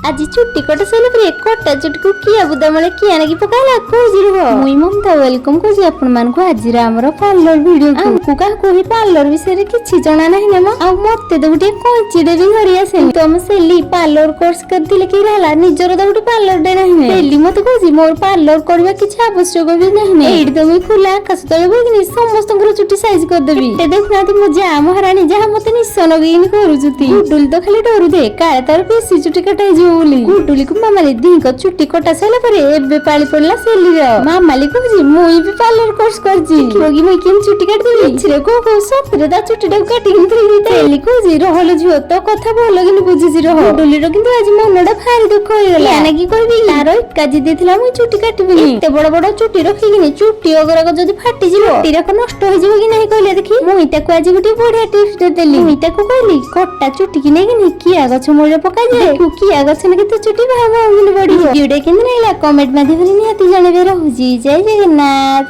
आज चुट्टी कटा सारा पर कटा चुट्टी को किया बुदामले किया ना कि पकाला कोजी रहो मुई ममता वेलकम कोजी आपण मान को आज हमर पार्लर वीडियो हमकु का कोही पार्लर विषय रे किछि जणा नाही ने म आ मते तो गुटे कोचिडे रि घरी आसे तो हम सेली पार्लर कोर्स कर दिले कि रहला निजर तो गुटे पार्लर डे नाही ने सेली मते कोजी मोर पार्लर करबा किछि आवश्यक भी नाही ने एडी तो मी खुला आकाश तळे बगिनी समस्त गुरु चुट्टी साइज कर देबी ते देखना ती मजा महारानी जहा मते निसन गईन करूजुती गुडुल तो खाली डरू दे काळे तार पेसी चुट्टी कटाई बोली गुडुली को मामाली दी को चुट्टी कटा साला परे एबे पाली पड़ला सेली रो मामाली को जी मुई भी पार्लर कोर्स करजी रोगी मुई केम चुट्टी काट देली छिरे को सतरे दा चुट्टी दा काटी किन दी सेली को जी रहल झियो तो कथा बोल किन बुझी जी रहो गुडुली रो किंतु आज मनडा भारी दुख होई गेला याना की कहबी तारो काजी देथिला मुई चुट्टी काटिबिनी एते बड़ बड़ चुट्टी रखी किनी चुट्टी अगरा को जदी फाटी जिवो चुट्टी रा नष्ट होई जिवो कि नहीं कहले देखी मुई ताको आज गुटी बढ़िया टिप्स दे देली मुई ताको कहली कट्टा चुट्टी कि नहीं किनी किया गछ मोरे पका दे किया गछ ने तो चुट्टी भाव बड़ी वीडियो केंद्र कमेंट माध्यम निहाती जानवे रहुजी जय जगन्नाथ।